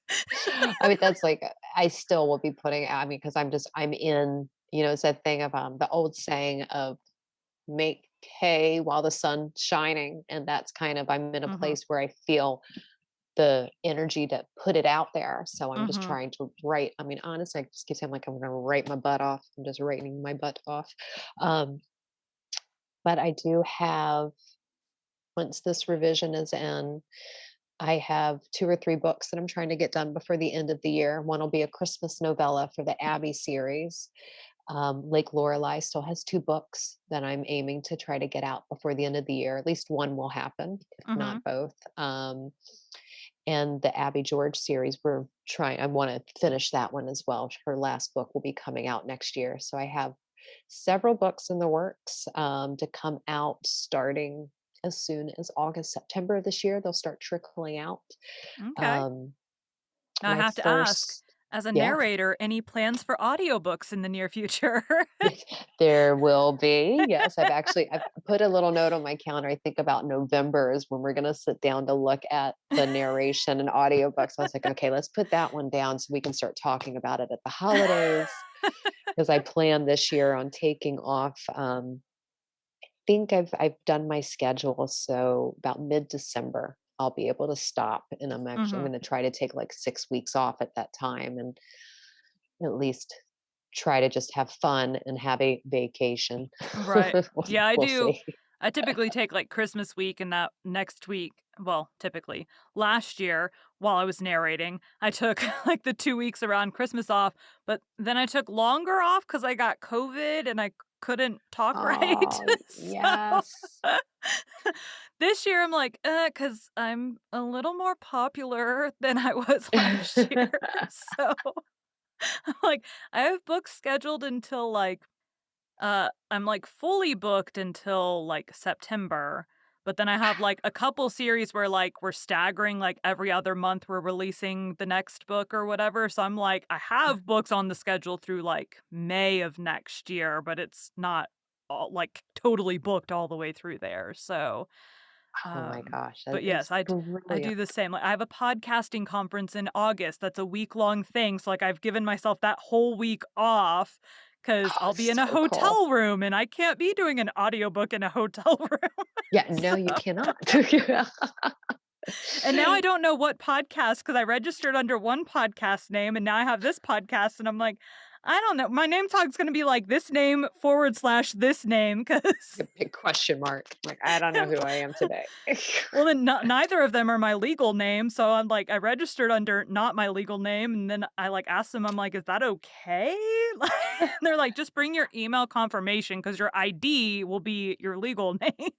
I mean that's like I still will be putting I mean because I'm in, it's that thing of the old saying of make hay while the sun's shining, and that's kind of I'm in a Mhm. place where I feel the energy to put it out there. So I'm just Mhm. trying to write. I mean, honestly, I just keep saying like I'm going to write my butt off. I'm just writing my butt off. Um, but I do have, once this revision is in, I have 2 or 3 books that I'm trying to get done before the end of the year. One will be a Christmas novella for the Abbey series. Lake Lorelei still has 2 books that I'm aiming to try to get out before the end of the year. At least one will happen, if not Mhm. both. And the Abby George series, I want to finish that one as well. Her last book will be coming out next year. So I have several books in the works to come out starting as soon as August, September of this year. They'll start trickling out. Okay. Um, Now I my have to ask, first, as a yeah, narrator, any plans for audiobooks in the near future? there will be. Yes, I've put a little note on my calendar. I think about November is when we're going to sit down to look at the narration and audiobooks. I was like, okay, let's put that one down so we can start talking about it at the holidays. Because I plan this year on taking off. Think I've done my schedule, so about mid-December I'll be able to stop, and I'm Mhm. going to try to take like 6 weeks off at that time, and at least try to just have fun and have a vacation. Right. Yeah, I We'll do. see. I typically take, like, Christmas week and that next week well, typically. Last year, while I was narrating, I took, like, the 2 weeks around Christmas off, but then I took longer off because I got COVID and I couldn't talk right. Oh, So, yes. this year, I'm like, because 'cause I'm a little more popular than I was last year." So, I'm like, I have books scheduled until, like, I'm, like, fully booked until, like, September, but then I have, like, a couple series where, like, we're staggering, like, every other month we're releasing the next book or whatever, so I'm like, I have books on the schedule through, like, May of next year, but it's not all like, totally booked all the way through there, so Oh my gosh, that but is yes, I brilliant. do the same, like, I have a podcasting conference in August that's a week-long thing, so, like, I've given myself that whole week off because 'cause Oh, I'll be in a so cool. hotel room, and I can't be doing an audiobook in a hotel room. Yeah, no, So you cannot. and now I don't know what podcast because I registered under one podcast name, and now I have this podcast, and I'm like, "I don't know." My name tag's gonna be like, "This name forward slash this name," 'cause A big question mark. Like, I don't know who I am today. well, then neither of them are my legal name, so I'm like, I registered under not my legal name, and then I, like, asked them, I'm like, "Is that okay?" Like, they're like, "Just bring your email confirmation because your ID will be your legal name."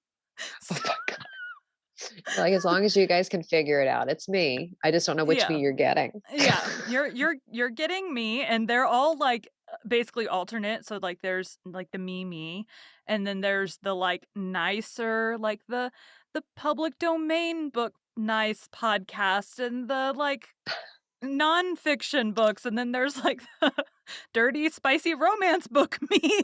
Oh So my god. Like, as long as you guys can figure it out, it's me. I just don't know which me yeah. you're getting. Yeah, you're getting me, and they're all, like, basically alternate, so, like, there's, like, the me, and then there's the, like, nicer, like, the public domain book nice podcast and the, like, nonfiction books, and then there's, like, the dirty, spicy romance book me.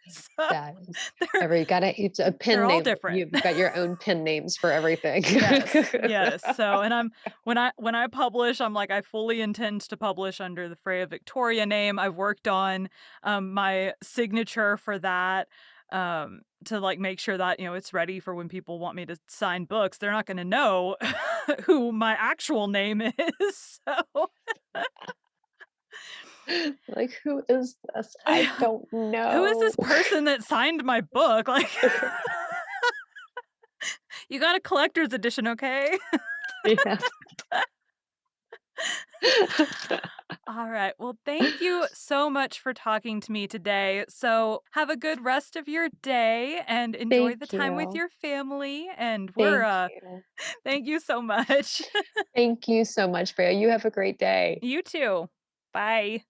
So, That is they're every gotta it's a they're pen all name. different. You've got your own pen names for everything. Yes, yes. So, and I'm when I publish, I'm like, I fully intend to publish under the Freya Victoria name. I've worked on my signature for that to like make sure that it's ready for when people want me to sign books. They're not going to know who my actual name is. So, Like, "Who is this? I don't who is know." this person that signed my book? Like, you got a collector's edition, okay? Yeah. All right. Well, thank you so much for talking to me today. So, have a good rest of your day and enjoy the Thank time with you. your family. And we're, Thank you. thank you so much. Thank you so much, Freya. You have a great day. You too. Bye.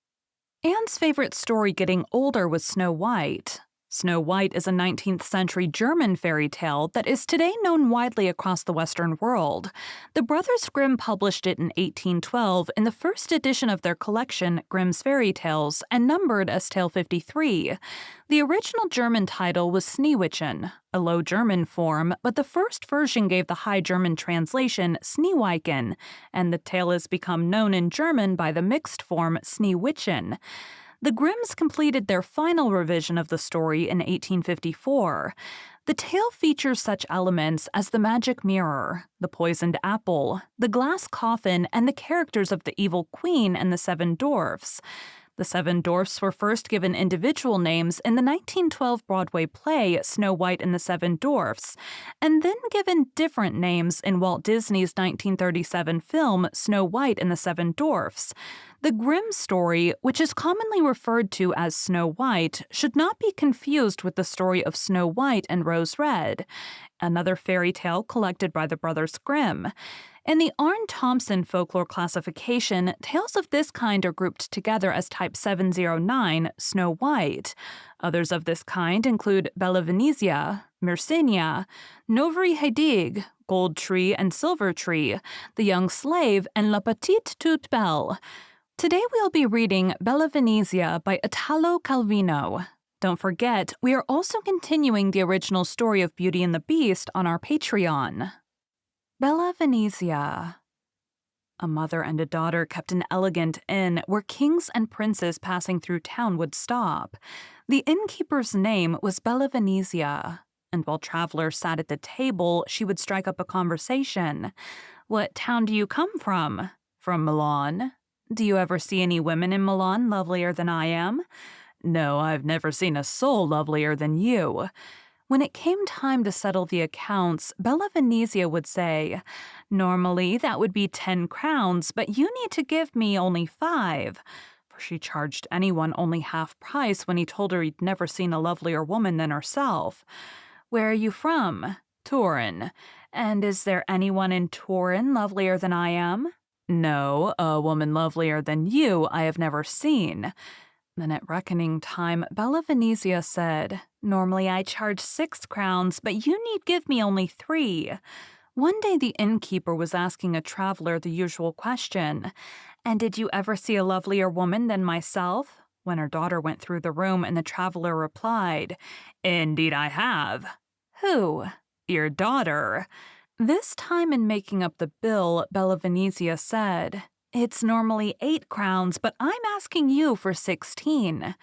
Anne's favorite story getting older was Snow White. Snow White is a 19th century German fairy tale that is today known widely across the Western world. The Brothers Grimm published it in 1812 in the first edition of their collection, Grimm's Fairy Tales, and numbered as Tale 53. The original German title was Sneewittchen, a Low German form, but the first version gave the High German translation Sneeweiken, and the tale has become known in German by the mixed form Sneewittchen. The Grimms completed their final revision of the story in 1854. The tale features such elements as the magic mirror, the poisoned apple, the glass coffin, and the characters of the evil queen and the seven dwarfs. The seven dwarfs were first given individual names in the 1912 Broadway play Snow White and the Seven Dwarfs, and then given different names in Walt Disney's 1937 film Snow White and the Seven Dwarfs. The Grimm story, which is commonly referred to as Snow White, should not be confused with the story of Snow White and Rose Red, another fairy tale collected by the Brothers Grimm. In the Arne Thompson folklore classification, tales of this kind are grouped together as Type 709, Snow White. Others of this kind include Bella Venezia, Myrcenia, Novri Hedig, Gold Tree and Silver Tree, The Young Slave, and La Petite Toute Belle. Today we'll be reading Bella Venezia by Italo Calvino. Don't forget, we are also continuing the original story of Beauty and the Beast on our Patreon. Bella Venezia. A mother and a daughter kept an elegant inn where kings and princes passing through town would stop. The innkeeper's name was Bella Venezia, and while travelers sat at the table, she would strike up a conversation. "What town do you come from?" "From Milan." "Do you ever see any women in Milan lovelier than I am?" "No, I've never seen a soul lovelier than you." When it came time to settle the accounts, Bella Venezia would say, "Normally that would be 10 crowns, but you need to give me only 5. For she charged anyone only half price when he told her he'd never seen a lovelier woman than herself. "Where are you from?" "Turin." "And is there anyone in Turin lovelier than I am?" "No, a woman lovelier than you I have never seen." Then at reckoning time, Bella Venezia said, "Normally I charge 6 crowns, but you need give me only 3. One day the innkeeper was asking a traveler the usual question, "And did you ever see a lovelier woman than myself?" When her daughter went through the room and the traveler replied, "Indeed I have." "Who?" "Your daughter." This time in making up the bill, Bella Venezia said, "It's normally 8 crowns, but I'm asking you for 16.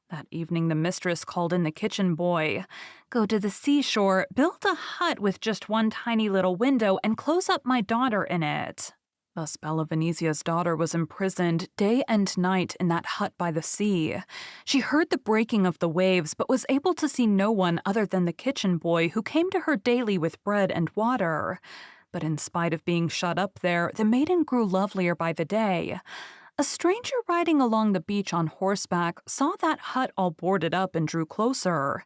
That evening the mistress called in the kitchen boy. "Go to the seashore, build a hut with just one tiny little window, and close up my daughter in it." Thus Bella Venezia's daughter was imprisoned day and night in that hut by the sea. She heard the breaking of the waves, but was able to see no one other than the kitchen boy who came to her daily with bread and water. But in spite of being shut up there, the maiden grew lovelier by the day. A stranger riding along the beach on horseback saw that hut all boarded up and drew closer.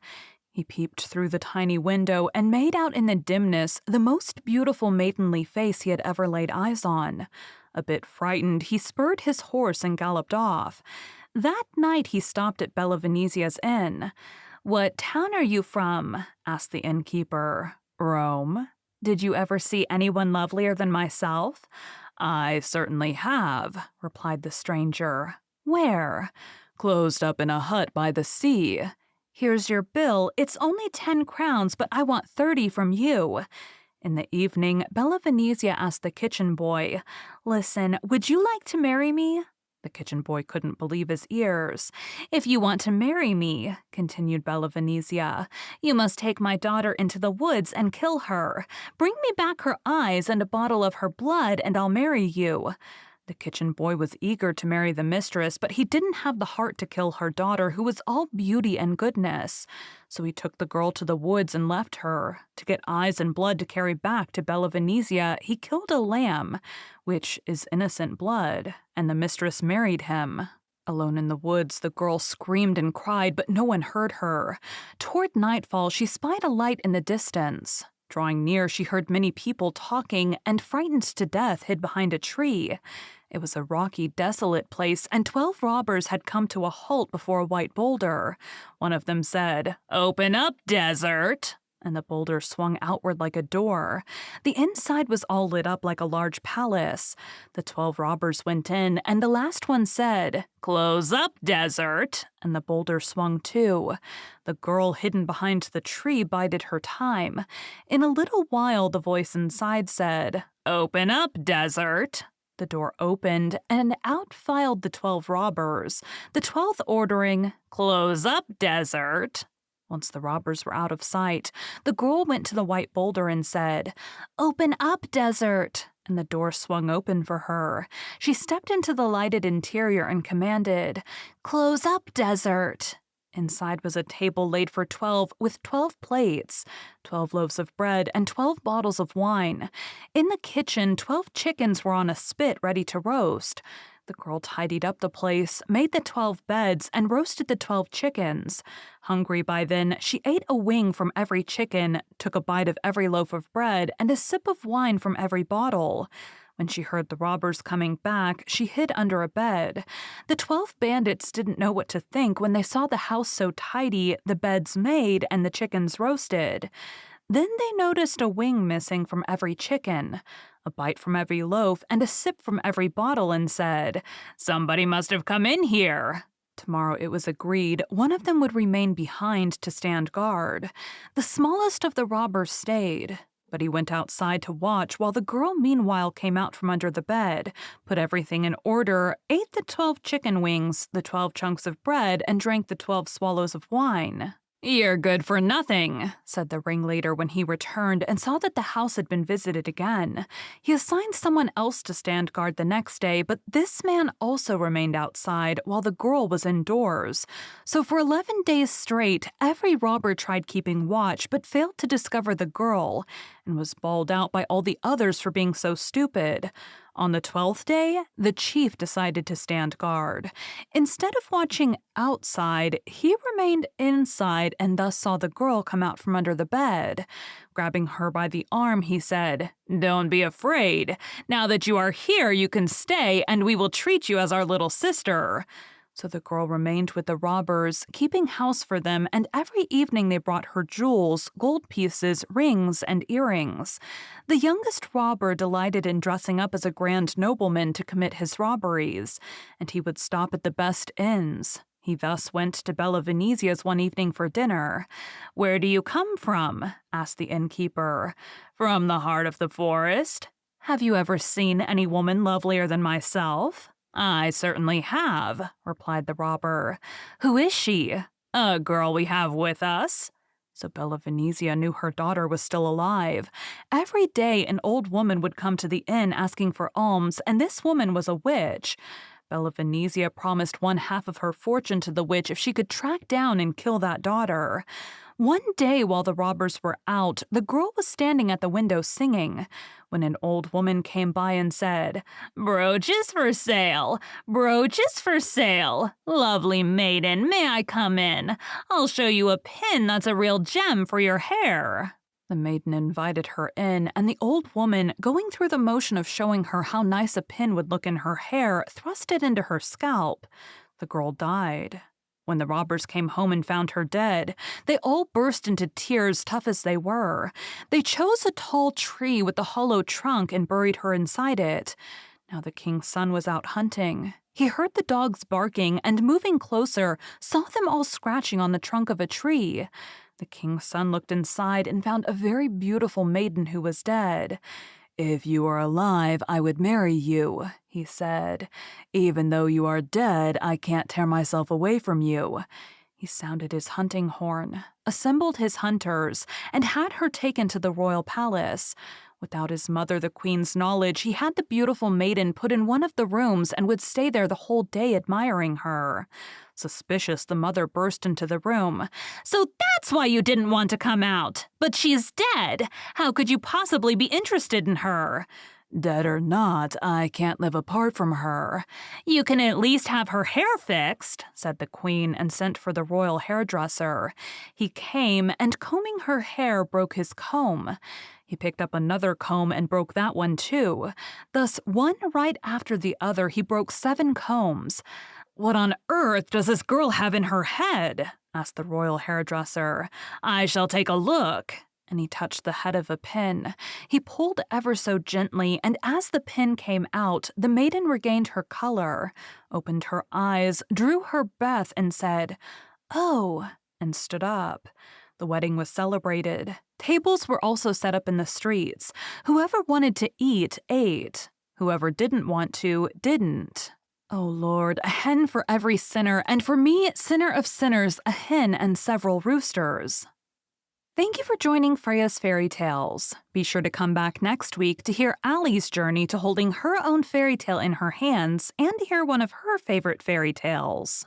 He peeped through the tiny window and made out in the dimness the most beautiful maidenly face he had ever laid eyes on. A bit frightened, he spurred his horse and galloped off. That night he stopped at Bella Venezia's inn. "What town are you from?" asked the innkeeper. "Rome." "Did you ever see anyone lovelier than myself?" "I certainly have," replied the stranger. "Where?" "Closed up in a hut by the sea." "Here's your bill. It's only 10 crowns, but I want 30 from you." In the evening, Bella Venezia asked the kitchen boy, "Listen, would you like to marry me?" The kitchen boy couldn't believe his ears. "If you want to marry me," continued Bella Venezia, "you must take my daughter into the woods and kill her. Bring me back her eyes and a bottle of her blood, and I'll marry you." The kitchen boy was eager to marry the mistress, but he didn't have the heart to kill her daughter, who was all beauty and goodness. So he took the girl to the woods and left her. To get eyes and blood to carry back to Bella Venezia, he killed a lamb, which is innocent blood, and the mistress married him. Alone in the woods, the girl screamed and cried, but no one heard her. Toward nightfall, she spied a light in the distance. Drawing near, she heard many people talking, and frightened to death, hid behind a tree. It was a rocky, desolate place, and 12 robbers had come to a halt before a white boulder. One of them said, "Open up, desert!" And the boulder swung outward like a door. The inside was all lit up like a large palace. The 12 robbers went in, and the last one said, "Close up, desert!" And the boulder swung too. The girl hidden behind the tree bided her time. In a little while, the voice inside said, "Open up, desert!" The door opened, and out filed the 12 robbers, the 12th ordering, "Close up, desert." Once the robbers were out of sight, the girl went to the white boulder and said, "Open up, desert." And the door swung open for her. She stepped into the lighted interior and commanded, "Close up, desert." Inside was a table laid for 12 with 12 plates, 12 loaves of bread, and 12 bottles of wine. In the kitchen, 12 chickens were on a spit ready to roast. The girl tidied up the place, made the 12 beds, and roasted the 12 chickens. Hungry by then, she ate a wing from every chicken, took a bite of every loaf of bread, and a sip of wine from every bottle. When she heard the robbers coming back, she hid under a bed. The 12 bandits didn't know what to think when they saw the house so tidy, the beds made, and the chickens roasted. Then they noticed a wing missing from every chicken, a bite from every loaf, and a sip from every bottle, and said, "Somebody must have come in here." Tomorrow, it was agreed, one of them would remain behind to stand guard. The smallest of the robbers stayed, but he went outside to watch while the girl meanwhile came out from under the bed, put everything in order, ate the 12 chicken wings, the 12 chunks of bread, and drank the 12 swallows of wine. "You're good for nothing," said the ringleader when he returned and saw that the house had been visited again. He assigned someone else to stand guard the next day, but this man also remained outside while the girl was indoors. So for 11 days straight, every robber tried keeping watch but failed to discover the girl and was bawled out by all the others for being so stupid. On the 12th day, the chief decided to stand guard. Instead of watching outside, he remained inside and thus saw the girl come out from under the bed. Grabbing her by the arm, he said, "Don't be afraid. Now that you are here, you can stay, and we will treat you as our little sister." So the girl remained with the robbers, keeping house for them, and every evening they brought her jewels, gold pieces, rings, and earrings. The youngest robber delighted in dressing up as a grand nobleman to commit his robberies, and he would stop at the best inns. He thus went to Bella Venezia's one evening for dinner. "Where do you come from?" asked the innkeeper. "From the heart of the forest." "Have you ever seen any woman lovelier than myself?" "I certainly have," replied the robber. "Who is she?" "A girl we have with us." So Bella Venezia knew her daughter was still alive. Every day an old woman would come to the inn asking for alms, and this woman was a witch. Bella Venezia promised one half of her fortune to the witch if she could track down and kill that daughter. One day while the robbers were out, the girl was standing at the window singing, when an old woman came by and said, "Brooches for sale! Brooches for sale! Lovely maiden, may I come in? I'll show you a pin that's a real gem for your hair." The maiden invited her in, and the old woman, going through the motion of showing her how nice a pin would look in her hair, thrust it into her scalp. The girl died. When the robbers came home and found her dead, they all burst into tears, tough as they were. They chose a tall tree with a hollow trunk and buried her inside it. Now the king's son was out hunting. He heard the dogs barking and, moving closer, saw them all scratching on the trunk of a tree. The king's son looked inside and found a very beautiful maiden who was dead. "If you are alive, I would marry you," he said. "Even though you are dead, I can't tear myself away from you." He sounded his hunting horn, assembled his hunters, and had her taken to the royal palace. Without his mother, the queen's knowledge, he had the beautiful maiden put in one of the rooms and would stay there the whole day admiring her. Suspicious, the mother burst into the room. "So that's why you didn't want to come out! But she's dead! How could you possibly be interested in her?" "Dead or not, I can't live apart from her." "You can at least have her hair fixed," said the queen, and sent for the royal hairdresser. He came, and combing her hair, broke his comb. He picked up another comb and broke that one too. Thus, one right after the other, he broke 7 combs. "What on earth does this girl have in her head?" asked the royal hairdresser. "I shall take a look." And he touched the head of a pin. He pulled ever so gently, and as the pin came out, the maiden regained her color, opened her eyes, drew her breath, and said, "Oh," and stood up. The wedding was celebrated. Tables were also set up in the streets. Whoever wanted to eat, ate. Whoever didn't want to, didn't. Oh Lord, a hen for every sinner, and for me, sinner of sinners, a hen and several roosters. Thank you for joining Freya's Fairy Tales. Be sure to come back next week to hear Allie's journey to holding her own fairy tale in her hands and to hear one of her favorite fairy tales.